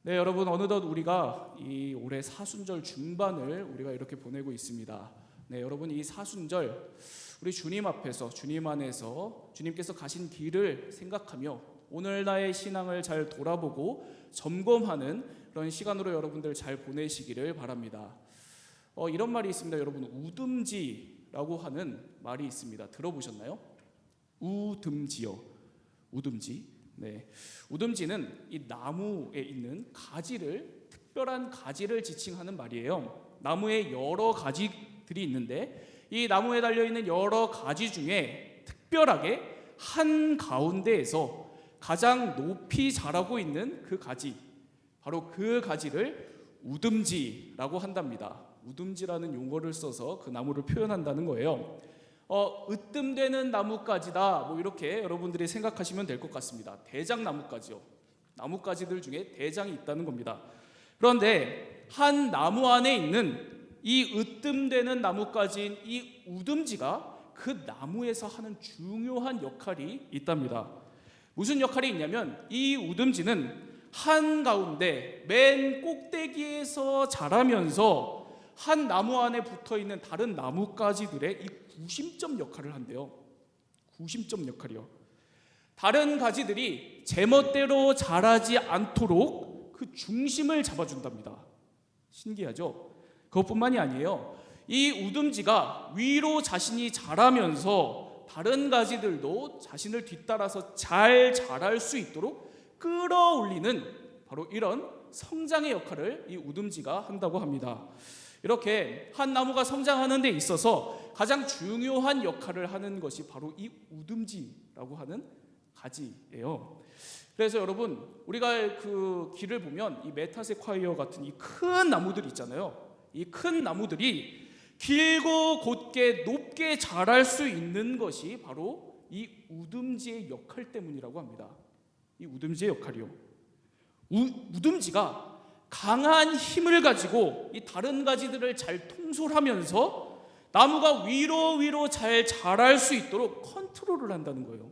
네, 여러분 어느덧 우리가 이 올해 사순절 중반을 우리가 이렇게 보내고 있습니다. 네, 여러분 이 사순절 우리 주님 앞에서 주님 안에서 주님께서 가신 길을 생각하며 오늘 나의 신앙을 잘 돌아보고 점검하는 그런 시간으로 여러분들 잘 보내시기를 바랍니다. 이런 말이 있습니다. 여러분 우듬지라고 하는 말이 있습니다. 들어보셨나요? 우듬지요. 우듬지. 네, 우듬지는 이 나무에 있는 가지를 특별한 가지를 지칭하는 말이에요. 나무에 여러 가지들이 있는데 이 나무에 달려 있는 여러 가지 중에 특별하게 한 가운데에서 가장 높이 자라고 있는 그 가지, 바로 그 가지를 우듬지라고 한답니다. 우듬지라는 용어를 써서 그 나무를 표현한다는 거예요. 으뜸되는 나뭇가지다, 뭐 이렇게 여러분들이 생각하시면 될 것 같습니다. 대장나뭇가지요. 나뭇가지들 중에 대장이 있다는 겁니다. 그런데 한 나무 안에 있는 이 으뜸되는 나뭇가지인 이 우듬지가 그 나무에서 하는 중요한 역할이 있답니다. 무슨 역할이 있냐면 이 우듬지는 한가운데 맨 꼭대기에서 자라면서 한 나무 안에 붙어있는 다른 나뭇가지들의 이 구심점 역할을 한대요. 구심점 역할이요. 다른 가지들이 제멋대로 자라지 않도록 그 중심을 잡아준답니다. 신기하죠? 그것뿐만이 아니에요. 이 우듬지가 위로 자신이 자라면서 다른 가지들도 자신을 뒤따라서 잘 자랄 수 있도록 끌어올리는 바로 이런 성장의 역할을 이 우듬지가 한다고 합니다. 이렇게 한 나무가 성장하는 데 있어서 가장 중요한 역할을 하는 것이 바로 이 우듬지라고 하는 가지예요. 그래서 여러분 우리가 그 길을 보면 이 메타세콰이어 같은 이 큰 나무들 있잖아요. 이 큰 나무들이 길고 곧게 높게 자랄 수 있는 것이 바로 이 우듬지의 역할 때문이라고 합니다. 이 우듬지의 역할이요. 우듬지가 강한 힘을 가지고 이 다른 가지들을 잘 통솔하면서 나무가 위로 잘 자랄 수 있도록 컨트롤을 한다는 거예요.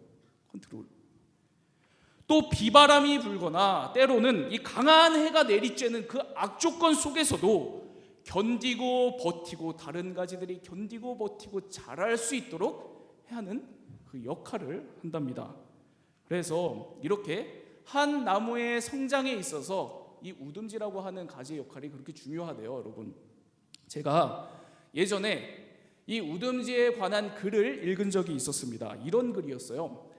컨트롤. 또 비바람이 불거나 때로는 이 강한 해가 내리쬐는 그 악조건 속에서도 견디고 버티고 다른 가지들이 견디고 버티고 자랄 수 있도록 해야 하는 그 역할을 한답니다. 그래서 이렇게 한 나무의 성장에 있어서 이 우듬지라고 하는 가지의 역할이 그렇게 중요하대요, 여러분. 제가 예전에 이 우듬지에 관한 글을 읽은 적이 있었습니다. 이런 글이었어요.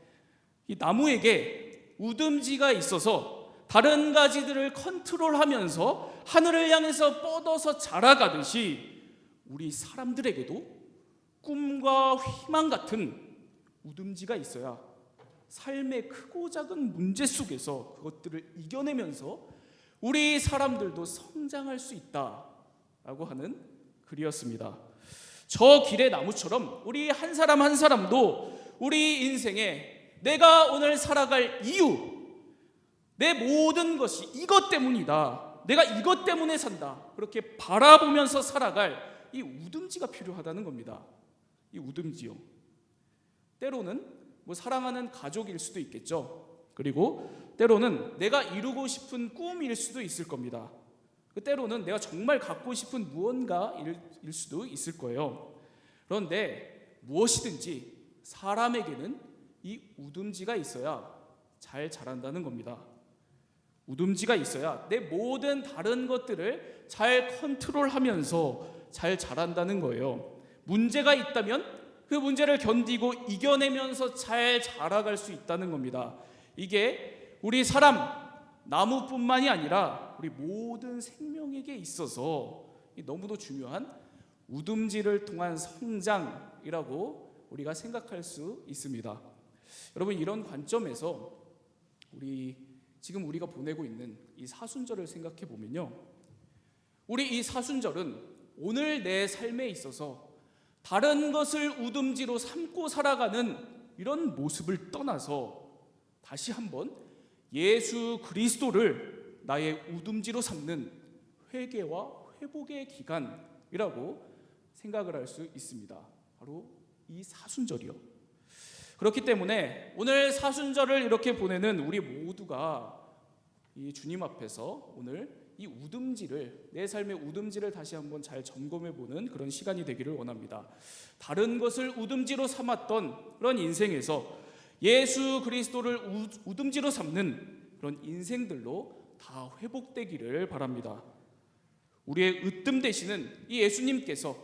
이 나무에게 우듬지가 있어서 다른 가지들을 컨트롤하면서 하늘을 향해서 뻗어서 자라가듯이 우리 사람들에게도 꿈과 희망 같은 우듬지가 있어야 삶의 크고 작은 문제 속에서 그것들을 이겨내면서 우리 사람들도 성장할 수 있다라고 하는 글이었습니다. 저 길의 나무처럼 우리 한 사람 한 사람도 우리 인생에 내가 오늘 살아갈 이유, 내 모든 것이 이것 때문이다, 내가 이것 때문에 산다, 그렇게 바라보면서 살아갈 이 우듬지가 필요하다는 겁니다. 이 우듬지요. 때로는 뭐 사랑하는 가족일 수도 있겠죠. 그리고 때로는 내가 이루고 싶은 꿈일 수도 있을 겁니다. 때로는 내가 정말 갖고 싶은 무언가일 수도 있을 거예요. 그런데 무엇이든지 사람에게는 이 우듬지가 있어야 잘 자란다는 겁니다. 우듬지가 있어야 내 모든 다른 것들을 잘 컨트롤하면서 잘 자란다는 거예요. 문제가 있다면 그 문제를 견디고 이겨내면서 잘 자라갈 수 있다는 겁니다. 이게 우리 사람, 나무뿐만이 아니라 우리 모든 생명에게 있어서 너무도 중요한 우듬지를 통한 성장이라고 우리가 생각할 수 있습니다. 여러분 이런 관점에서 지금 우리가 보내고 있는 이 사순절을 생각해 보면요, 우리 이 사순절은 오늘 내 삶에 있어서 다른 것을 우듬지로 삼고 살아가는 이런 모습을 떠나서 다시 한번 예수 그리스도를 나의 우듬지로 삼는 회개와 회복의 기간이라고 생각을 할 수 있습니다. 바로 이 사순절이요. 그렇기 때문에 오늘 사순절을 이렇게 보내는 우리 모두가 이 주님 앞에서 오늘 이 우듬지를, 내 삶의 우듬지를 다시 한번 잘 점검해보는 그런 시간이 되기를 원합니다. 다른 것을 우듬지로 삼았던 그런 인생에서 예수 그리스도를 우듬지로 삼는 그런 인생들로 다 회복되기를 바랍니다. 우리의 으뜸 되시는 이 예수님께서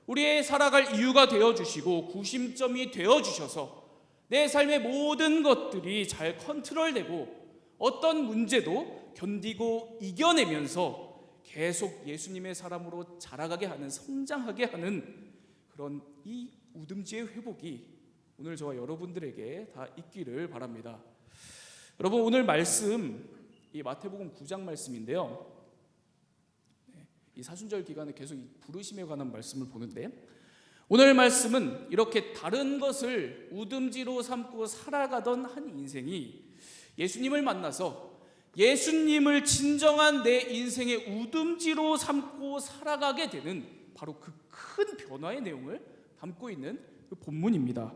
우리의 살아갈 이유가 되어주시고 구심점이 되어주셔서 내 삶의 모든 것들이 잘 컨트롤되고 어떤 문제도 견디고 이겨내면서 계속 예수님의 사람으로 자라가게 하는, 성장하게 하는 그런 이 우듬지의 회복이 오늘 저와 여러분들에게 다 있기를 바랍니다. 여러분, 오늘 말씀 이 마태복음 9장 말씀인데요, 이 사순절 기간에 계속 이 부르심에 관한 말씀을 보는데, 오늘 말씀은 이렇게 다른 것을 우듬지로 삼고 살아가던 한 인생이 예수님을 만나서 예수님을 진정한 내 인생의 우듬지로 삼고 살아가게 되는 바로 그 큰 변화의 내용을 담고 있는 그 본문입니다.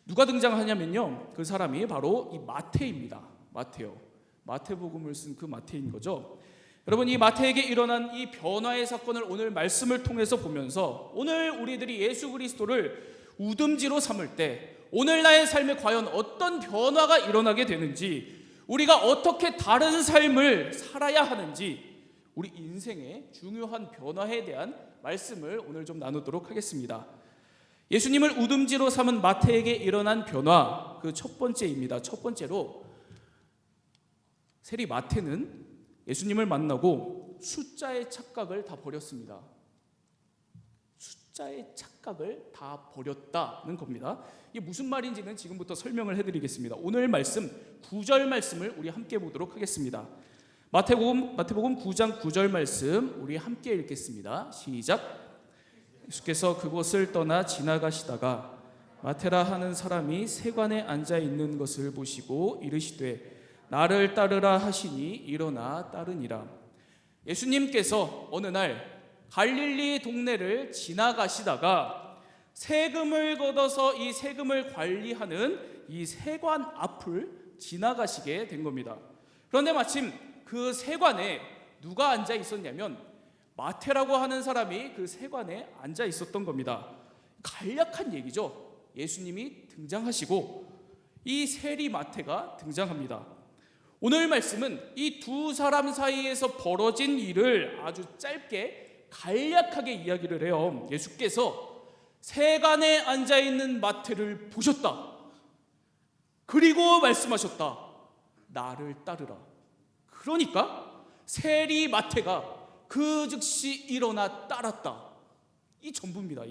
누가 등장하냐면요, 그 사람이 바로 이 마태입니다. 마태요. 마태복음을 쓴 그 마태인 거죠. 여러분, 이 마태에게 일어난 이 변화의 사건을 오늘 말씀을 통해서 보면서 오늘 우리들이 예수 그리스도를 우듬지로 삼을 때 오늘 나의 삶에 과연 어떤 변화가 일어나게 되는지, 우리가 어떻게 다른 삶을 살아야 하는지, 우리 인생의 중요한 변화에 대한 말씀을 오늘 좀 나누도록 하겠습니다. 예수님을 우듬지로 삼은 마태에게 일어난 변화, 그 첫 번째입니다. 첫 번째로 세리 마태는 예수님을 만나고 숫자의 착각을 다 버렸습니다. 숫자의 착각을 다 버렸다는 겁니다. 이게 무슨 말인지는 지금부터 설명을 해드리겠습니다. 오늘 말씀 9절 말씀을 우리 함께 보도록 하겠습니다. 마태복음 9장 9절 말씀 우리 함께 읽겠습니다. 시작. 예수께서 그곳을 떠나 지나가시다가 마테라 하는 사람이 세관에 앉아 있는 것을 보시고 이르시되 나를 따르라 하시니 일어나 따르니라. 예수님께서 어느 날 갈릴리 동네를 지나가시다가 세금을 걷어서 이 세금을 관리하는 이 세관 앞을 지나가시게 된 겁니다. 그런데 마침 그 세관에 누가 앉아 있었냐면 마태라고 하는 사람이 그 세관에 앉아 있었던 겁니다. 간략한 얘기죠. 예수님이 등장하시고 이 세리 마태가 등장합니다. 오늘 말씀은 이 두 사람 사이에서 벌어진 일을 아주 짧게 간략하게 이야기를 해요. 예수께서 세관에 앉아있는 마태를 보셨다. 그리고 말씀하셨다. 나를 따르라. 그러니까 세리 마태가 그 즉시 일어나 따랐다. 이 전부입니다.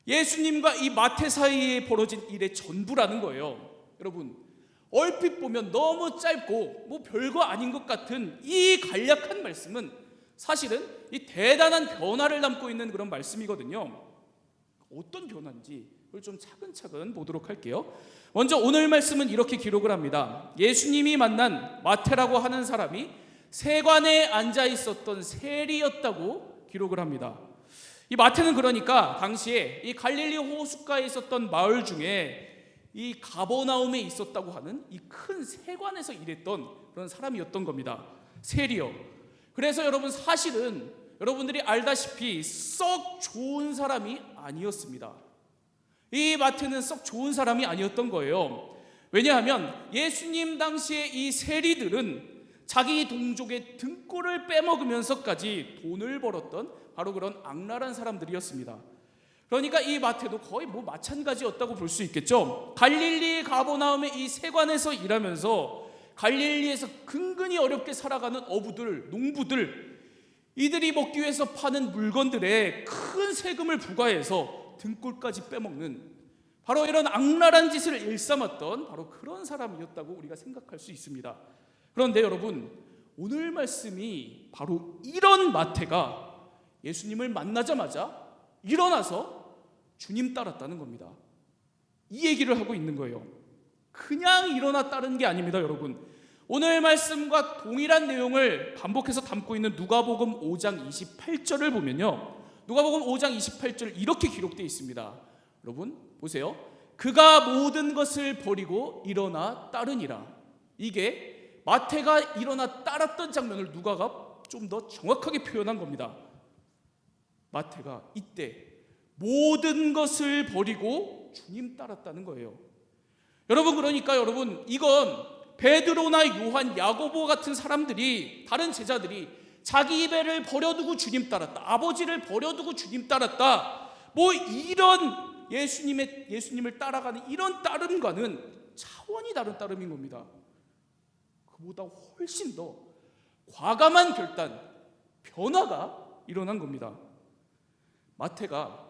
예수님과 이 마태 사이에 벌어진 일의 전부라는 거예요. 여러분, 얼핏 보면 너무 짧고 뭐 별거 아닌 것 같은 이 간략한 말씀은 사실은 이 대단한 변화를 담고 있는 그런 말씀이거든요. 어떤 변화인지 그걸 좀 차근차근 보도록 할게요. 먼저 오늘 말씀은 이렇게 기록을 합니다. 예수님이 만난 마태라고 하는 사람이 세관에 앉아 있었던 세리였다고 기록을 합니다. 이 마태는 그러니까 당시에 이 갈릴리 호숫가에 있었던 마을 중에 이 가버나움에 있었다고 하는 이 큰 세관에서 일했던 그런 사람이었던 겁니다. 세리요. 그래서 여러분, 사실은 여러분들이 알다시피 썩 좋은 사람이 아니었습니다. 이 마태는 썩 좋은 사람이 아니었던 거예요. 왜냐하면 예수님 당시에 이 세리들은 자기 동족의 등골을 빼먹으면서까지 돈을 벌었던 바로 그런 악랄한 사람들이었습니다. 그러니까 이 마태도 거의 뭐 마찬가지였다고 볼 수 있겠죠. 갈릴리 가버나움의 이 세관에서 일하면서 갈릴리에서 근근히 어렵게 살아가는 어부들, 농부들, 이들이 먹기 위해서 파는 물건들에 큰 세금을 부과해서 등골까지 빼먹는 바로 이런 악랄한 짓을 일삼았던 바로 그런 사람이었다고 우리가 생각할 수 있습니다. 그런데 여러분, 오늘 말씀이 바로 이런 마태가 예수님을 만나자마자 일어나서 주님 따랐다는 겁니다. 이 얘기를 하고 있는 거예요. 그냥 일어나 따른 게 아닙니다, 여러분. 오늘 말씀과 동일한 내용을 반복해서 담고 있는 누가복음 5장 28절을 보면요, 누가복음 5장 28절 이렇게 기록되어 있습니다. 여러분 보세요. 그가 모든 것을 버리고 일어나 따르니라. 이게 마태가 일어나 따랐던 장면을 누가가 좀 더 정확하게 표현한 겁니다. 마태가 이때 모든 것을 버리고 주님 따랐다는 거예요. 여러분, 그러니까 여러분, 이건 베드로나 요한, 야고보 같은 사람들이, 다른 제자들이 자기 배를 버려두고 주님 따랐다, 아버지를 버려두고 주님 따랐다, 뭐 이런 예수님을 따라가는 이런 따름과는 차원이 다른 따름인 겁니다. 그보다 훨씬 더 과감한 결단, 변화가 일어난 겁니다. 마태가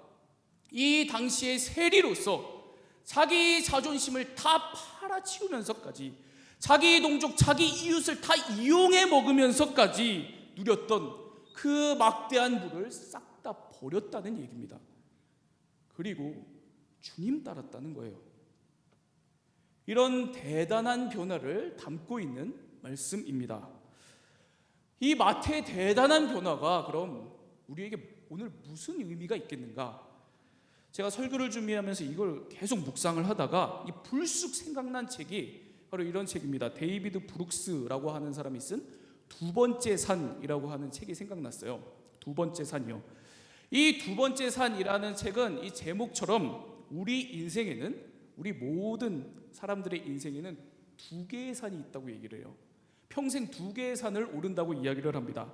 이 당시의 세리로서 자기 자존심을 다 팔아치우면서까지, 자기 동족, 자기 이웃을 다 이용해 먹으면서까지 누렸던 그 막대한 부를 싹 다 버렸다는 얘기입니다. 그리고 주님 따랐다는 거예요. 이런 대단한 변화를 담고 있는 말씀입니다. 이 마태의 대단한 변화가 그럼 우리에게 오늘 무슨 의미가 있겠는가? 제가 설교를 준비하면서 이걸 계속 묵상을 하다가 이 불쑥 생각난 책이 바로 이런 책입니다. 데이비드 브룩스라고 하는 사람이 쓴 두 번째 산이라고 하는 책이 생각났어요. 두 번째 산이요. 이 두 번째 산이라는 책은 이 제목처럼 우리 인생에는, 우리 모든 사람들의 인생에는 두 개의 산이 있다고 얘기를 해요. 평생 두 개의 산을 오른다고 이야기를 합니다.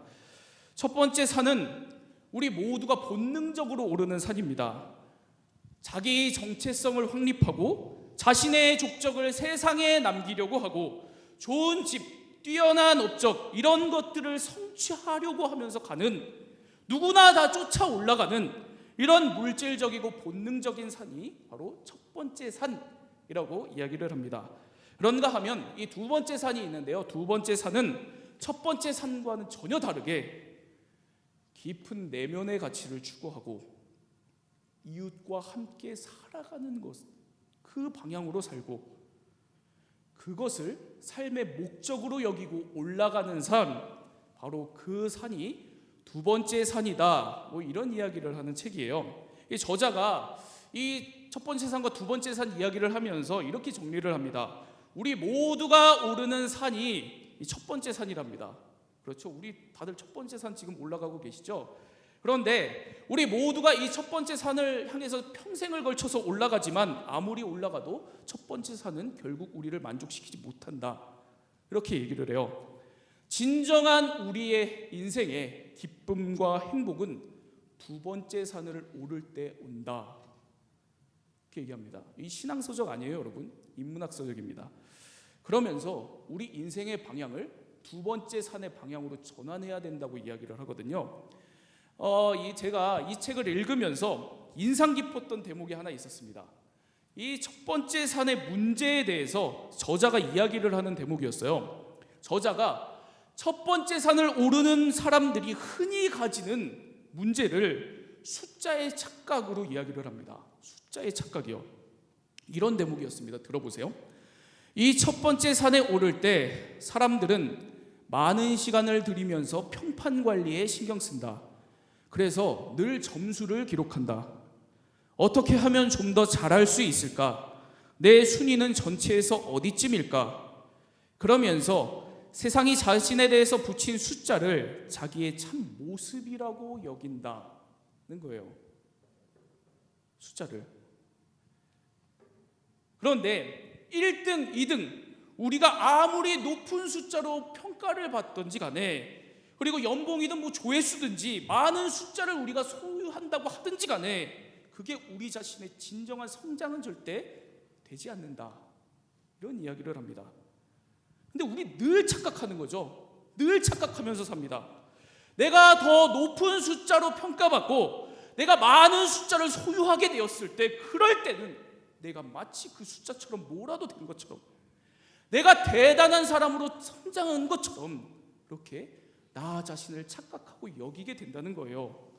첫 번째 산은 우리 모두가 본능적으로 오르는 산입니다. 자기 정체성을 확립하고 자신의 족적을 세상에 남기려고 하고 좋은 집, 뛰어난 업적, 이런 것들을 성취하려고 하면서 가는, 누구나 다 쫓아 올라가는 이런 물질적이고 본능적인 산이 바로 첫 번째 산이라고 이야기를 합니다. 그런가 하면 이 두 번째 산이 있는데요, 두 번째 산은 첫 번째 산과는 전혀 다르게 깊은 내면의 가치를 추구하고 이웃과 함께 살아가는 것, 그 방향으로 살고 그것을 삶의 목적으로 여기고 올라가는 산, 바로 그 산이 두 번째 산이다, 뭐 이런 이야기를 하는 책이에요. 이 저자가 이 첫 번째 산과 두 번째 산 이야기를 하면서 이렇게 정리를 합니다. 우리 모두가 오르는 산이 이 첫 번째 산이랍니다. 그렇죠? 우리 다들 첫 번째 산 지금 올라가고 계시죠? 그런데 우리 모두가 이 첫 번째 산을 향해서 평생을 걸쳐서 올라가지만 아무리 올라가도 첫 번째 산은 결국 우리를 만족시키지 못한다, 이렇게 얘기를 해요. 진정한 우리의 인생의 기쁨과 행복은 두 번째 산을 오를 때 온다, 이렇게 얘기합니다. 이 신앙서적 아니에요, 여러분. 인문학서적입니다. 그러면서 우리 인생의 방향을 두 번째 산의 방향으로 전환해야 된다고 이야기를 하거든요. 제가 이 책을 읽으면서 인상 깊었던 대목이 하나 있었습니다. 이 첫 번째 산의 문제에 대해서 저자가 이야기를 하는 대목이었어요. 저자가 첫 번째 산을 오르는 사람들이 흔히 가지는 문제를 숫자의 착각으로 이야기를 합니다. 숫자의 착각이요. 이런 대목이었습니다. 들어보세요. 이 첫 번째 산에 오를 때 사람들은 많은 시간을 들이면서 평판 관리에 신경 쓴다. 그래서 늘 점수를 기록한다. 어떻게 하면 좀 더 잘할 수 있을까? 내 순위는 전체에서 어디쯤일까? 그러면서 세상이 자신에 대해서 붙인 숫자를 자기의 참 모습이라고 여긴다는 거예요. 숫자를. 그런데 1등, 2등, 우리가 아무리 높은 숫자로 평가를 받든지 간에, 그리고 연봉이든 뭐 조회수든지 많은 숫자를 우리가 소유한다고 하든지 간에 그게 우리 자신의 진정한 성장은 절대 되지 않는다, 이런 이야기를 합니다. 근데 우리 늘 착각하는 거죠. 늘 착각하면서 삽니다. 내가 더 높은 숫자로 평가받고 내가 많은 숫자를 소유하게 되었을 때, 그럴 때는 내가 마치 그 숫자처럼 뭐라도 된 것처럼, 내가 대단한 사람으로 성장한 것처럼 이렇게 나 자신을 착각하고 여기게 된다는 거예요.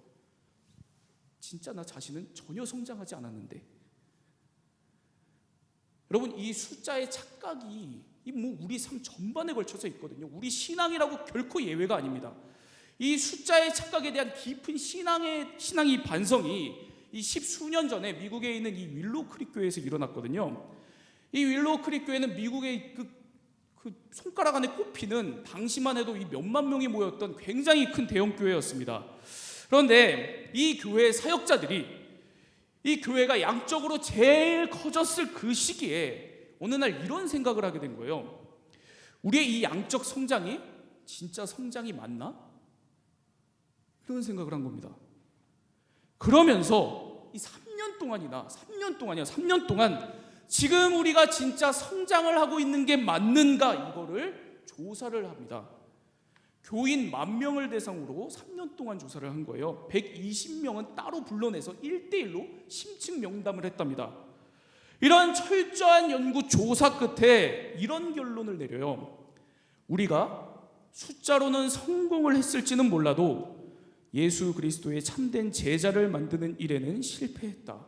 진짜 나 자신은 전혀 성장하지 않았는데. 여러분, 이 숫자의 착각이 우리 삶 전반에 걸쳐서 있거든요. 우리 신앙이라고 결코 예외가 아닙니다. 이 숫자의 착각에 대한 깊은 신앙의 반성이 이 십수년 전에 미국에 있는 이 윌로우 크릭 교회에서 일어났거든요. 이 윌로우 크릭 교회는 미국의 그 그 손가락 안에 꼽히는 당시만 해도 이 몇만 명이 모였던 굉장히 큰 대형 교회였습니다. 그런데 이 교회 사역자들이 이 교회가 양적으로 제일 커졌을 그 시기에 어느 날 이런 생각을 하게 된 거예요. 우리의 이 양적 성장이 진짜 성장이 맞나? 이런 생각을 한 겁니다. 그러면서 이 3년 동안 지금 우리가 진짜 성장을 하고 있는 게 맞는가 이거를 조사를 합니다. 교인 10,000명을 대상으로 3년 동안 조사를 한 거예요. 120명은 따로 불러내서 1대1로 심층 명담을 했답니다. 이런 철저한 연구 조사 끝에 이런 결론을 내려요. 우리가 숫자로는 성공을 했을지는 몰라도 예수 그리스도의 참된 제자를 만드는 일에는 실패했다.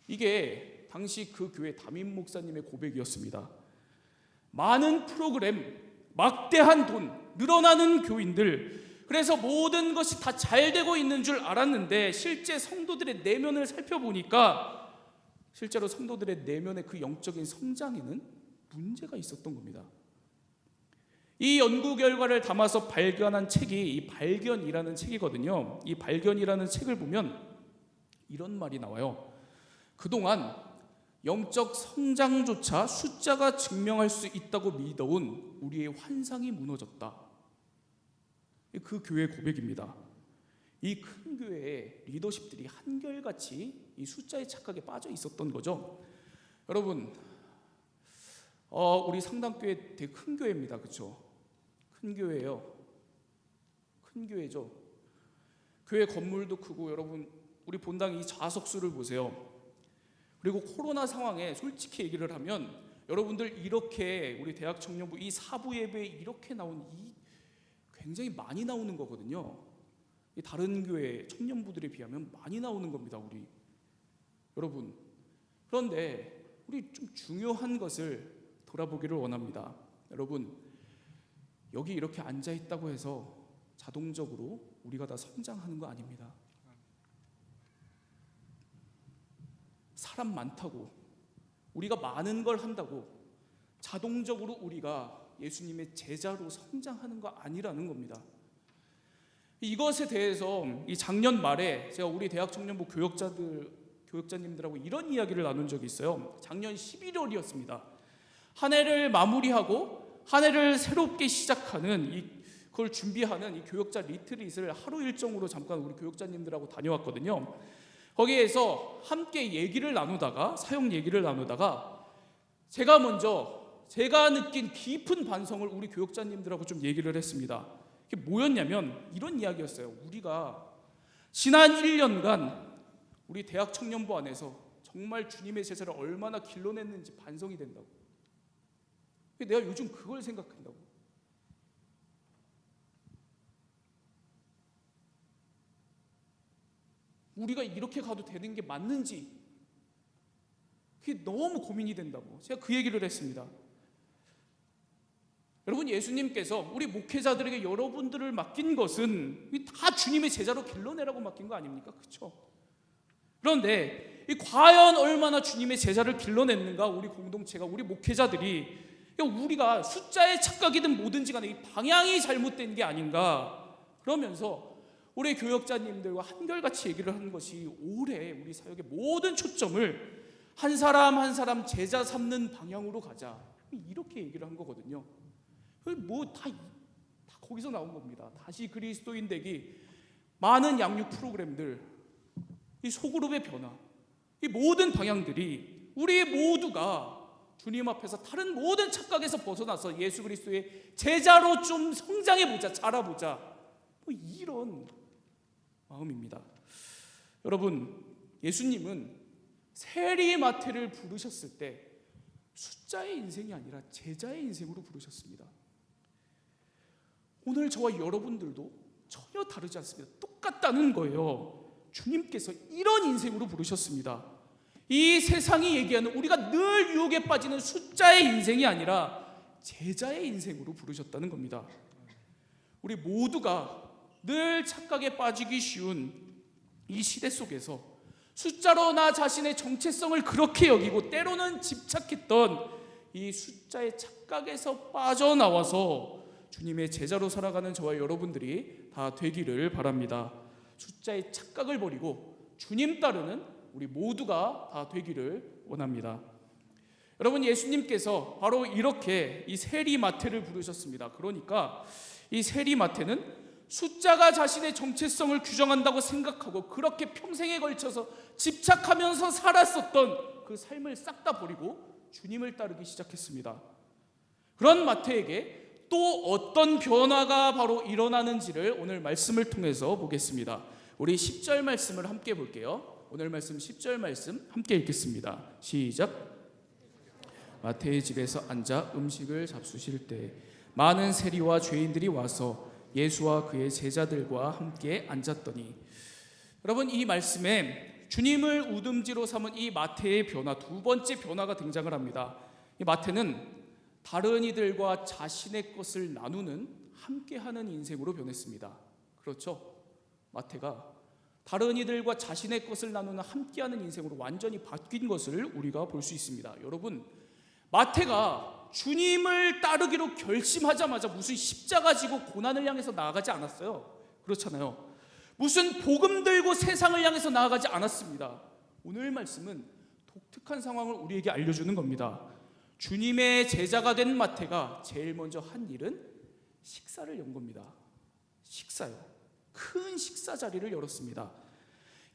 이게 당시 그 교회 담임 목사님의 고백이었습니다. 많은 프로그램, 막대한 돈, 늘어나는 교인들, 그래서 모든 것이 다 잘 되고 있는 줄 알았는데 실제 성도들의 내면을 살펴보니까 실제로 성도들의 내면의 그 영적인 성장에는 문제가 있었던 겁니다. 이 연구 결과를 담아서 발견한 책이 이 발견이라는 책이거든요. 이 발견이라는 책을 보면 이런 말이 나와요. 그동안 영적 성장조차 숫자가 증명할 수 있다고 믿어온 우리의 환상이 무너졌다. 그 교회의 고백입니다. 이 큰 교회의 리더십들이 한결같이 이 숫자의 착각에 빠져 있었던 거죠. 여러분, 우리 상당교회 되게 큰 교회입니다. 그렇죠? 큰 교회예요. 큰 교회죠. 교회 건물도 크고, 여러분 우리 본당 이 좌석수를 보세요. 그리고 코로나 상황에 솔직히 얘기를 하면 여러분들 이렇게 우리 대학 청년부 이 사부 예배에 이렇게 나온 이 굉장히 많이 나오는 거거든요. 다른 교회 청년부들에 비하면 많이 나오는 겁니다. 우리 여러분, 그런데 우리 좀 중요한 것을 돌아보기를 원합니다. 여러분, 여기 이렇게 앉아 있다고 해서 자동적으로 우리가 다 성장하는 거 아닙니다. 사람 많다고, 우리가 많은 걸 한다고 자동적으로 우리가 예수님의 제자로 성장하는 거 아니라는 겁니다. 이것에 대해서 이 작년 말에 제가 우리 대학 청년부 교역자님들하고 이런 이야기를 나눈 적이 있어요. 작년 11월이었습니다. 한 해를 마무리하고 한 해를 새롭게 시작하는 그걸 준비하는 이 교역자 리트릿을 하루 일정으로 잠깐 우리 교역자님들하고 다녀왔거든요. 거기에서 함께 사역 얘기를 나누다가 제가 느낀 깊은 반성을 우리 교역자님들하고 좀 얘기를 했습니다. 그게 뭐였냐면 이런 이야기였어요. 우리가 지난 1년간 우리 대학 청년부 안에서 정말 주님의 제자를 얼마나 길러냈는지 반성이 된다고. 내가 요즘 그걸 생각한다고. 우리가 이렇게 가도 되는 게 맞는지 그게 너무 고민이 된다고 제가 그 얘기를 했습니다. 여러분, 예수님께서 우리 목회자들에게 여러분들을 맡긴 것은 다 주님의 제자로 길러내라고 맡긴 거 아닙니까? 그렇죠? 그런데 과연 얼마나 주님의 제자를 길러냈는가, 우리 공동체가, 우리 목회자들이, 우리가 숫자의 착각이든 뭐든지 간에 이 방향이 잘못된 게 아닌가, 그러면서 우리 교역자님들과 한결같이 얘기를 하는 것이 올해 우리 사역의 모든 초점을 한 사람 한 사람 제자 삼는 방향으로 가자, 이렇게 얘기를 한 거거든요. 다 거기서 나온 겁니다. 다시 그리스도인 되기, 많은 양육 프로그램들, 이 소그룹의 변화, 이 모든 방향들이 우리 모두가 주님 앞에서 다른 모든 착각에서 벗어나서 예수 그리스도의 제자로 좀 성장해보자, 자라보자, 이런 마음입니다. 여러분, 예수님은 세리마태를 부르셨을 때 숫자의 인생이 아니라 제자의 인생으로 부르셨습니다. 오늘 저와 여러분들도 전혀 다르지 않습니다. 똑같다는 거예요. 주님께서 이런 인생으로 부르셨습니다. 이 세상이 얘기하는 우리가 늘 유혹에 빠지는 숫자의 인생이 아니라 제자의 인생으로 부르셨다는 겁니다. 우리 모두가 늘 착각에 빠지기 쉬운 이 시대 속에서 숫자로 나 자신의 정체성을 그렇게 여기고 때로는 집착했던 이 숫자의 착각, 착각에서 빠져나와서 주님의 제자로 살아가는 저와 여러분들이 다 되기를 바랍니다. 숫자의 착각을 버리고 주님 따르는 우리 모두가 다 되기를 원합니다. 여러분, 예수님께서 바로 이렇게 이 세리마태를 부르셨습니다. 그러니까 이 세리마태는 숫자가 자신의 정체성을 규정한다고 생각하고 그렇게 평생에 걸쳐서 집착하면서 살았었던 그 삶을 싹 다 버리고 주님을 따르기 시작했습니다. 그런 마태에게 또 어떤 변화가 바로 일어나는지를 오늘 말씀을 통해서 보겠습니다. 우리 10절 말씀을 함께 볼게요. 오늘 말씀 10절 말씀 함께 읽겠습니다. 시작. 마태의 집에서 앉아 음식을 잡수실 때 많은 세리와 죄인들이 와서 예수와 그의 제자들과 함께 앉았더니, 여러분, 이 말씀에 주님을 우듬지로 삼은 이 마태의 변화, 두 번째 변화가 등장을 합니다. 이 마태는 다른 이들과 자신의 것을 나누는 함께하는 인생으로 변했습니다. 그렇죠? 마태가 다른 이들과 자신의 것을 나누는 함께하는 인생으로 완전히 바뀐 것을 우리가 볼 수 있습니다. 여러분, 마태가 주님을 따르기로 결심하자마자 무슨 십자가 지고 고난을 향해서 나아가지 않았어요. 그렇잖아요. 무슨 복음 들고 세상을 향해서 나아가지 않았습니다. 오늘 말씀은 독특한 상황을 우리에게 알려주는 겁니다. 주님의 제자가 된 마태가 제일 먼저 한 일은 식사를 연 겁니다. 식사요. 큰 식사 자리를 열었습니다.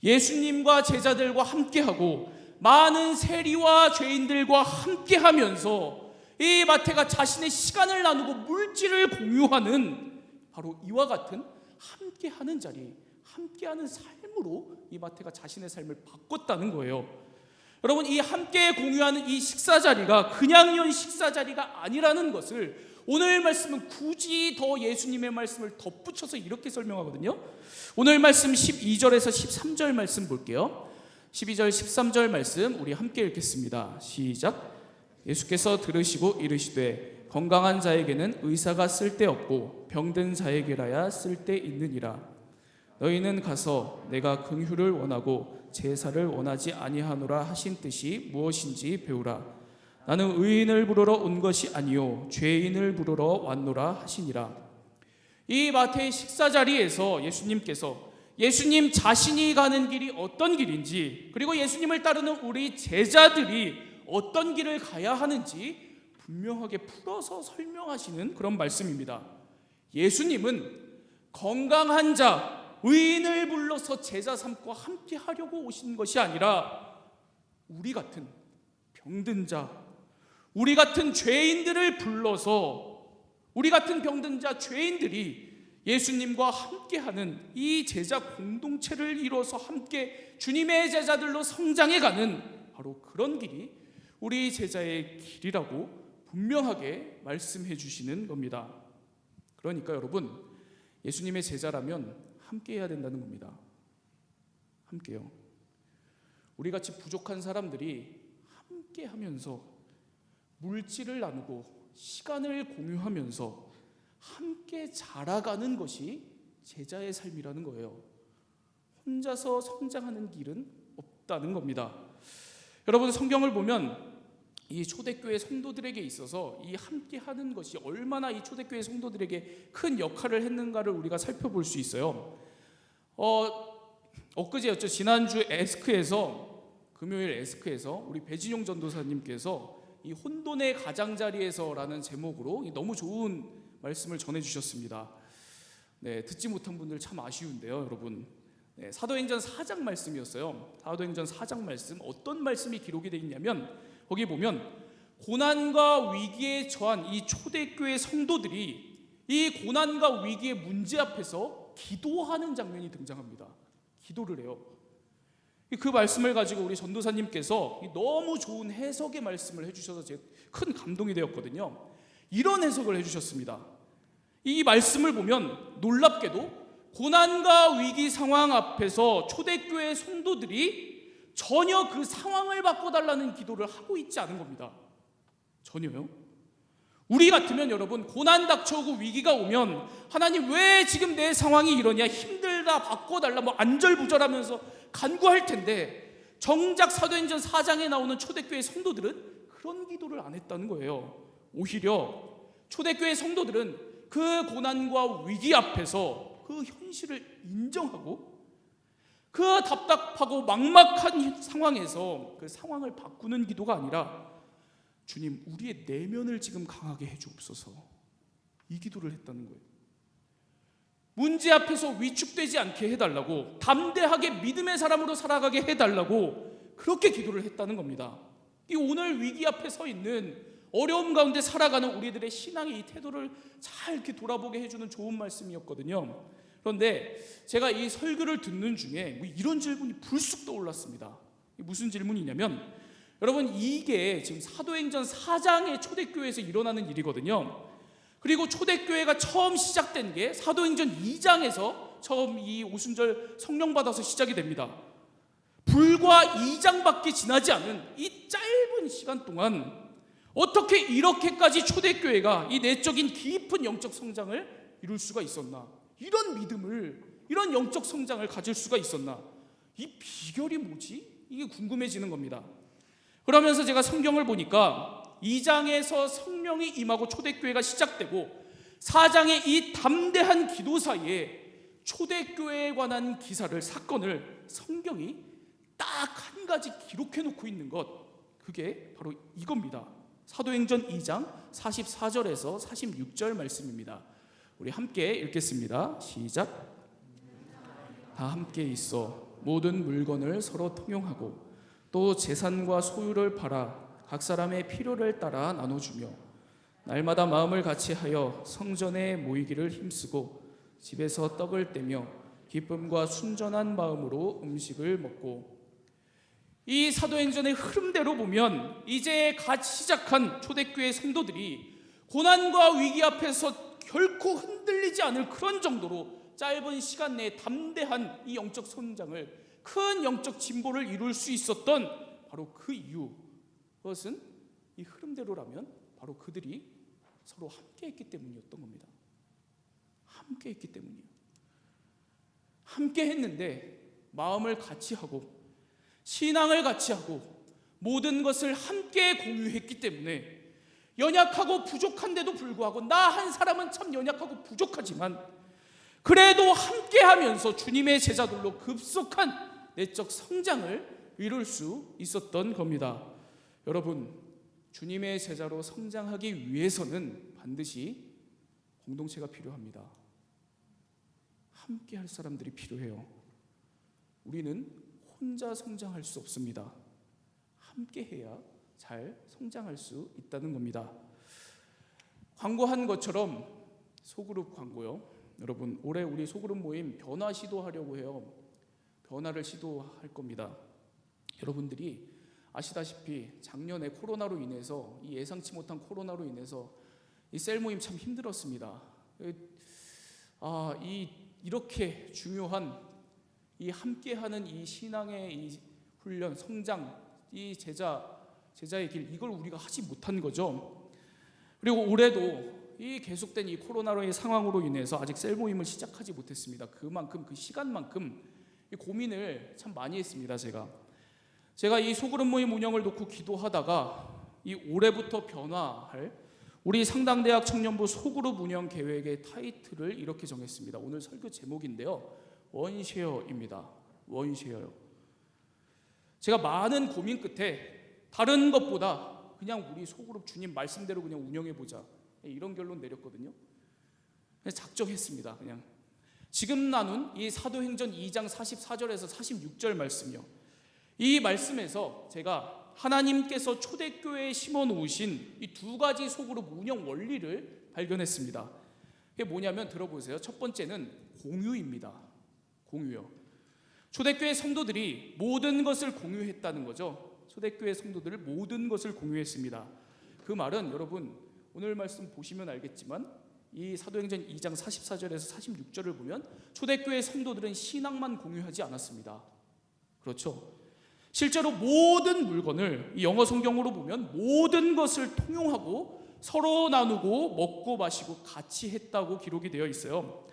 예수님과 제자들과 함께하고 많은 세리와 죄인들과 함께하면서 이 마태가 자신의 시간을 나누고 물질을 공유하는 바로 이와 같은 함께하는 자리, 함께하는 삶으로 이 마태가 자신의 삶을 바꿨다는 거예요. 여러분, 이 함께 공유하는 이 식사 자리가 그냥 연 식사 자리가 아니라는 것을 오늘 말씀은 굳이 더 예수님의 말씀을 덧붙여서 이렇게 설명하거든요. 오늘 말씀 12절에서 13절 말씀 볼게요. 12절 13절 말씀 우리 함께 읽겠습니다. 시작. 예수께서 들으시고 이르시되 건강한 자에게는 의사가 쓸데없고 병든 자에게라야 쓸데있느니라. 너희는 가서 내가 긍휼을 원하고 제사를 원하지 아니하노라 하신 뜻이 무엇인지 배우라. 나는 의인을 부르러 온 것이 아니요 죄인을 부르러 왔노라 하시니라. 이 마태의 식사 자리에서 예수님께서 예수님 자신이 가는 길이 어떤 길인지, 그리고 예수님을 따르는 우리 제자들이 어떤 길을 가야 하는지 분명하게 풀어서 설명하시는 그런 말씀입니다. 예수님은 건강한 자, 의인을 불러서 제자 삼고 함께 하려고 오신 것이 아니라 우리 같은 병든 자, 우리 같은 죄인들을 불러서 우리 같은 병든 자, 죄인들이 예수님과 함께하는 이 제자 공동체를 이뤄서 함께 주님의 제자들로 성장해가는 바로 그런 길이 우리 제자의 길이라고 분명하게 말씀해 주시는 겁니다. 그러니까 여러분, 예수님의 제자라면 함께 해야 된다는 겁니다. 함께요. 우리같이 부족한 사람들이 함께 하면서 물질을 나누고 시간을 공유하면서 함께 자라가는 것이 제자의 삶이라는 거예요. 혼자서 성장하는 길은 없다는 겁니다. 여러분, 성경을 보면 이 초대교회 성도들에게 있어서 이 함께하는 것이 얼마나 이 초대교회 성도들에게 큰 역할을 했는가를 우리가 살펴볼 수 있어요. 엊그제였죠. 지난주 에스크에서, 금요일 에스크에서 우리 배진용 전도사님께서 이 혼돈의 가장자리에서라는 제목으로 너무 좋은 말씀을 전해주셨습니다. 네, 듣지 못한 분들 참 아쉬운데요, 여러분. 네, 사도행전 4장 말씀이었어요. 사도행전 4장 말씀, 어떤 말씀이 기록이 되어 있냐면 거기 보면 고난과 위기에 처한 이 초대교회 성도들이 이 고난과 위기의 문제 앞에서 기도하는 장면이 등장합니다. 기도를 해요. 그 말씀을 가지고 우리 전도사님께서 너무 좋은 해석의 말씀을 해주셔서 제가 큰 감동이 되었거든요. 이런 해석을 해주셨습니다. 이 말씀을 보면 놀랍게도 고난과 위기 상황 앞에서 초대교회 성도들이 전혀 그 상황을 바꿔달라는 기도를 하고 있지 않은 겁니다. 전혀요. 우리 같으면 여러분, 고난 닥쳐오고 위기가 오면 하나님 왜 지금 내 상황이 이러냐, 힘들다, 바꿔달라, 안절부절하면서 간구할 텐데 정작 사도행전 4장에 나오는 초대교회 성도들은 그런 기도를 안 했다는 거예요. 오히려 초대교회 성도들은 그 고난과 위기 앞에서 그 현실을 인정하고 그 답답하고 막막한 상황에서 그 상황을 바꾸는 기도가 아니라 주님, 우리의 내면을 지금 강하게 해주옵소서, 이 기도를 했다는 거예요. 문제 앞에서 위축되지 않게 해달라고, 담대하게 믿음의 사람으로 살아가게 해달라고 그렇게 기도를 했다는 겁니다. 이 오늘 위기 앞에 서 있는, 어려움 가운데 살아가는 우리들의 신앙의 이 태도를 잘 이렇게 돌아보게 해주는 좋은 말씀이었거든요. 그런데 제가 이 설교를 듣는 중에 뭐 이런 질문이 불쑥 떠올랐습니다. 무슨 질문이냐면, 여러분, 이게 지금 사도행전 4장의 초대교회에서 일어나는 일이거든요. 그리고 초대교회가 처음 시작된 게 사도행전 2장에서 처음 이 오순절 성령 받아서 시작이 됩니다. 불과 2장밖에 지나지 않은 이 짧은 시간 동안 어떻게 이렇게까지 초대교회가 이 내적인 깊은 영적 성장을 이룰 수가 있었나? 이런 믿음을, 이런 영적 성장을 가질 수가 있었나? 이 비결이 뭐지? 이게 궁금해지는 겁니다. 그러면서 제가 성경을 보니까 2장에서 성령이 임하고 초대교회가 시작되고 4장의 이 담대한 기도 사이에 초대교회에 관한 기사를, 사건을 성경이 딱 한 가지 기록해 놓고 있는 것, 그게 바로 이겁니다. 사도행전 2장 44절에서 46절 말씀입니다. 우리 함께 읽겠습니다. 시작. 다 함께 있어 모든 물건을 서로 통용하고 또 재산과 소유를 팔아 각 사람의 필요를 따라 나눠주며 날마다 마음을 같이하여 성전에 모이기를 힘쓰고 집에서 떡을 떼며 기쁨과 순전한 마음으로 음식을 먹고. 이 사도행전의 흐름대로 보면 이제 갓 시작한 초대교회 성도들이 고난과 위기 앞에서 결코 흔들리지 않을 그런 정도로 짧은 시간 내에 담대한 이 영적 성장을, 큰 영적 진보를 이룰 수 있었던 바로 그 이유, 그것은 이 흐름대로라면 바로 그들이 서로 함께 했기 때문이었던 겁니다. 함께 했기 때문이에요. 함께 했는데 마음을 같이 하고 신앙을 같이 하고 모든 것을 함께 공유했기 때문에 연약하고 부족한데도 불구하고, 나 한 사람은 참 연약하고 부족하지만 그래도 함께하면서 주님의 제자들로 급속한 내적 성장을 이룰 수 있었던 겁니다. 여러분, 주님의 제자로 성장하기 위해서는 반드시 공동체가 필요합니다. 함께할 사람들이 필요해요. 우리는 혼자 성장할 수 없습니다. 함께해야 잘 성장할 수 있다는 겁니다. 광고한 것처럼 소그룹 광고요. 여러분, 올해 우리 소그룹 모임 변화 시도하려고 해요. 변화를 시도할 겁니다. 여러분들이 아시다시피 작년에 코로나로 인해서, 이 예상치 못한 코로나로 인해서 이 셀 모임 참 힘들었습니다. 이렇게 중요한 이 함께하는 이 신앙의 이 훈련, 성장, 이 제자의 길, 이걸 우리가 하지 못한 거죠. 그리고 올해도 이 계속된 이 코로나로의 상황으로 인해서 아직 셀 모임을 시작하지 못했습니다. 그만큼, 그 시간만큼 이 고민을 참 많이 했습니다. 제가 이 소그룹 모임 운영을 놓고 기도하다가 이 올해부터 변화할 우리 상당대학 청년부 소그룹 운영 계획의 타이틀을 이렇게 정했습니다. 오늘 설교 제목인데요, 원쉐어입니다. 원쉐어요. 제가 많은 고민 끝에 다른 것보다 그냥 우리 소그룹 주님 말씀대로 그냥 운영해보자, 이런 결론 내렸거든요. 그냥 작정했습니다. 그냥 지금 나눈 이 사도행전 2장 44절에서 46절 말씀이요, 이 말씀에서 제가 하나님께서 초대교회에 심어놓으신 이 두 가지 소그룹 운영 원리를 발견했습니다. 그게 뭐냐면 들어보세요. 첫 번째는 공유입니다. 공유요. 초대교회 성도들이 모든 것을 공유했다는 거죠. 초대교회 성도들을 모든 것을 공유했습니다. 그 말은 여러분, 오늘 말씀 보시면 알겠지만 이 사도행전 2장 44절에서 46절을 보면 초대교회 성도들은 신앙만 공유하지 않았습니다. 그렇죠? 실제로 모든 물건을, 이 영어 성경으로 보면 모든 것을 통용하고 서로 나누고 먹고 마시고 같이 했다고 기록이 되어 있어요.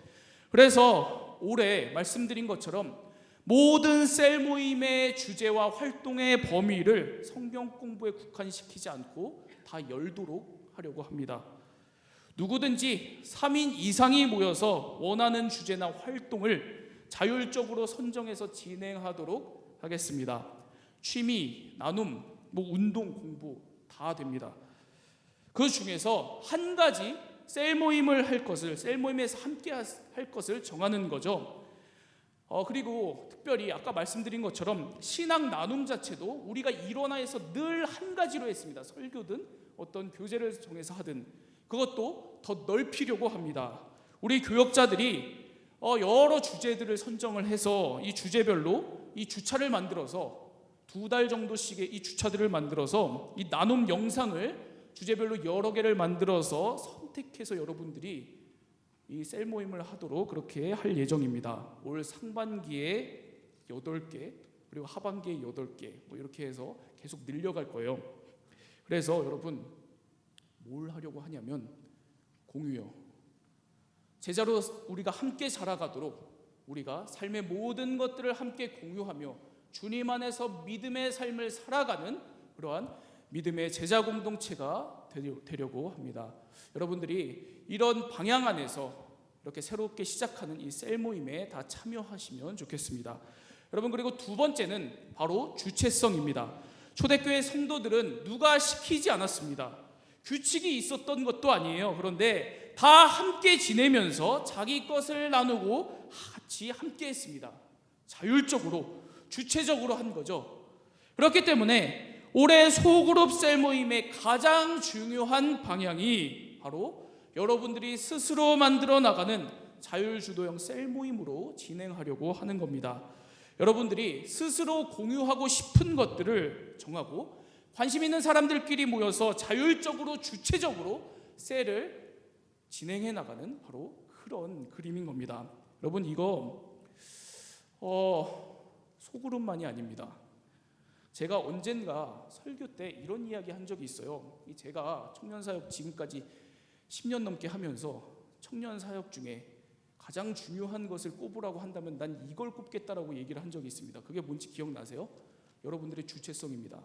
그래서 올해 말씀드린 것처럼 모든 셀 모임의 주제와 활동의 범위를 성경 공부에 국한시키지 않고 다 열도록 하려고 합니다. 누구든지 3인 이상이 모여서 원하는 주제나 활동을 자율적으로 선정해서 진행하도록 하겠습니다. 취미, 나눔, 운동, 공부 다 됩니다. 그 중에서 한 가지 셀 모임에서 함께 할 것을 정하는 거죠. 그리고 특별히 아까 말씀드린 것처럼 신앙 나눔 자체도 우리가 일원화해서 늘 한 가지로 했습니다. 설교든 어떤 교재를 정해서 하든 그것도 더 넓히려고 합니다. 우리 교역자들이 여러 주제들을 선정을 해서 이 주제별로 이 주차를 만들어서 2달 정도씩의 이 주차들을 만들어서 이 나눔 영상을 주제별로 여러 개를 만들어서 선택해서 여러분들이 이 셀 모임을 하도록 그렇게 할 예정입니다. 올 상반기에 8개 그리고 하반기에 8개 이렇게 해서 계속 늘려갈 거예요. 그래서 여러분 뭘 하려고 하냐면 공유요. 제자로 우리가 함께 자라가도록 우리가 삶의 모든 것들을 함께 공유하며 주님 안에서 믿음의 삶을 살아가는 그러한 믿음의 제자 공동체가 되려고 합니다. 여러분들이 이런 방향 안에서 이렇게 새롭게 시작하는 이 셀 모임에 다 참여하시면 좋겠습니다. 여러분 그리고 두 번째는 바로 주체성입니다. 초대교회 성도들은 누가 시키지 않았습니다. 규칙이 있었던 것도 아니에요. 그런데 다 함께 지내면서 자기 것을 나누고 같이 함께 했습니다. 자율적으로 주체적으로 한 거죠. 그렇기 때문에 올해 소그룹 셀 모임의 가장 중요한 방향이 바로 여러분들이 스스로 만들어 나가는 자율주도형 셀 모임으로 진행하려고 하는 겁니다. 여러분들이 스스로 공유하고 싶은 것들을 정하고 관심 있는 사람들끼리 모여서 자율적으로 주체적으로 셀을 진행해 나가는 바로 그런 그림인 겁니다. 여러분 이거 소그룹만이 아닙니다. 제가 언젠가 설교 때 이런 이야기 한 적이 있어요. 제가 청년사역 지금까지 10년 넘게 하면서 청년사역 중에 가장 중요한 것을 꼽으라고 한다면 난 이걸 꼽겠다라고 얘기를 한 적이 있습니다. 그게 뭔지 기억나세요? 여러분들의 주체성입니다.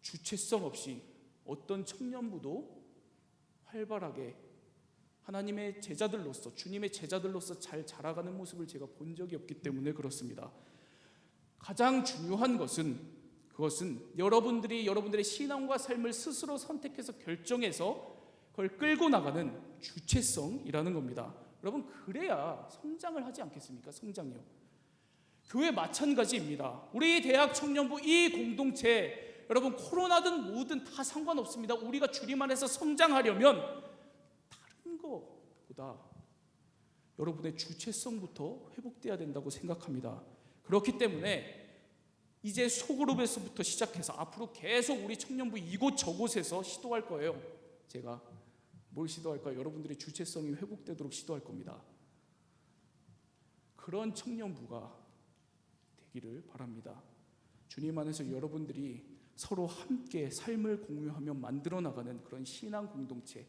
주체성 없이 어떤 청년부도 활발하게 하나님의 제자들로서 주님의 제자들로서 잘 자라가는 모습을 제가 본 적이 없기 때문에 그렇습니다. 가장 중요한 그것은 여러분들이 여러분들의 신앙과 삶을 스스로 선택해서 결정해서 그걸 끌고 나가는 주체성이라는 겁니다. 여러분 그래야 성장을 하지 않겠습니까? 성장이요. 교회 마찬가지입니다. 우리 대학 청년부 이 공동체 여러분 코로나든 뭐든 다 상관없습니다. 우리가 주님 안에서 성장하려면 다른 것보다 여러분의 주체성부터 회복돼야 된다고 생각합니다. 그렇기 때문에 이제 소그룹에서부터 시작해서 앞으로 계속 우리 청년부 이곳저곳에서 시도할 거예요. 제가 뭘 시도할까요? 여러분들의 주체성이 회복되도록 시도할 겁니다. 그런 청년부가 되기를 바랍니다. 주님 안에서 여러분들이 서로 함께 삶을 공유하며 만들어 나가는 그런 신앙 공동체,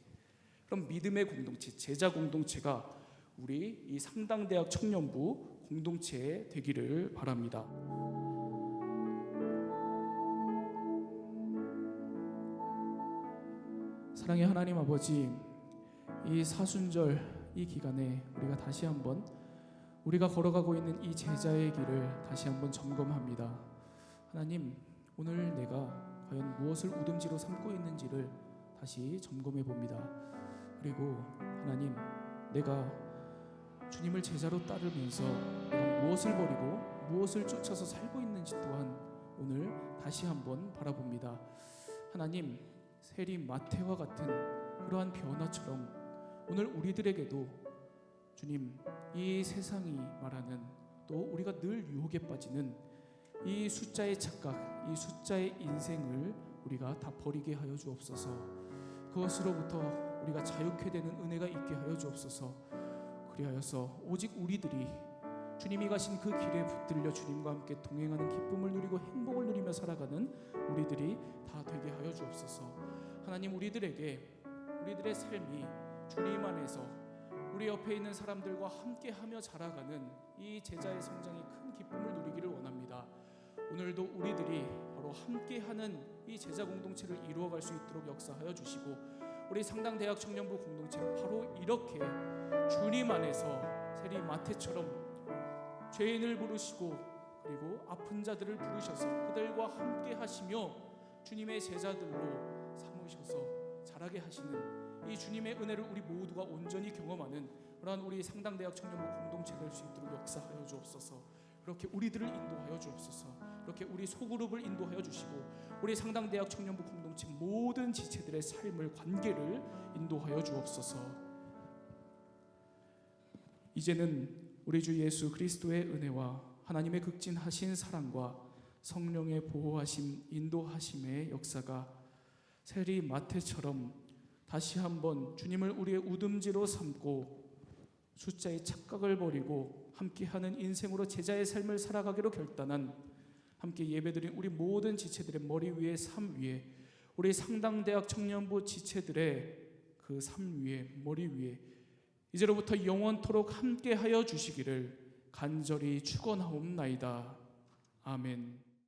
그런 믿음의 공동체, 제자 공동체가 우리 이 상당대학 청년부 공동체에 되기를 바랍니다. 사랑의 하나님 아버지, 이 사순절 이 기간에 우리가 다시 한번 우리가 걸어가고 있는 이 제자의 길을 다시 한번 점검합니다. 하나님, 오늘 내가 과연 무엇을 우등지로 삼고 있는지를 다시 점검해 봅니다. 그리고 하나님, 내가 주님을 제자로 따르면서 내가 무엇을 버리고 무엇을 쫓아서 살고 있는지 또한 오늘 다시 한번 바라봅니다. 하나님, 세리 마태와 같은 그러한 변화처럼 오늘 우리들에게도 주님, 이 세상이 말하는 또 우리가 늘 유혹에 빠지는 이 숫자의 착각, 이 숫자의 인생을 우리가 다 버리게 하여 주옵소서. 그것으로부터 우리가 자유케 되는 은혜가 있게 하여 주옵소서. 그리하여서 오직 우리들이 주님이 가신 그 길에 붙들려 주님과 함께 동행하는 기쁨을 누리고 행복을 누리며 살아가는 우리들이 다 되게 하여 주옵소서. 하나님, 우리들의 삶이 주님 안에서 우리 옆에 있는 사람들과 함께하며 자라가는 이 제자의 성장이 큰 기쁨을 누리기를 원합니다. 오늘도 우리들이 바로 함께하는 이 제자 공동체를 이루어갈 수 있도록 역사하여 주시고, 우리 상당대학 청년부 공동체는 바로 이렇게 주님 안에서 세리 마태처럼 죄인을 부르시고 그리고 아픈 자들을 부르셔서 그들과 함께 하시며 주님의 제자들로 삼으셔서 자라게 하시는 이 주님의 은혜를 우리 모두가 온전히 경험하는 그러한 우리 상당대학 청년부 공동체 될 수 있도록 역사하여 주옵소서. 그렇게 우리들을 인도하여 주옵소서. 이렇게 우리 소그룹을 인도하여 주시고 우리 상당대학 청년부 공동체 모든 지체들의 삶을, 관계를 인도하여 주옵소서. 이제는 우리 주 예수 그리스도의 은혜와 하나님의 극진하신 사랑과 성령의 보호하심, 인도하심의 역사가 세리 마태처럼 다시 한번 주님을 우리의 우듬지로 삼고 숫자의 착각을 버리고 함께하는 인생으로 제자의 삶을 살아가기로 결단한, 함께 예배드린 우리 모든 지체들의 머리 위에, 삶 위에, 우리 상당대학 청년부 지체들의 그 삶 위에, 머리 위에 이제로부터 영원토록 함께하여 주시기를 간절히 축원하옵나이다. 아멘.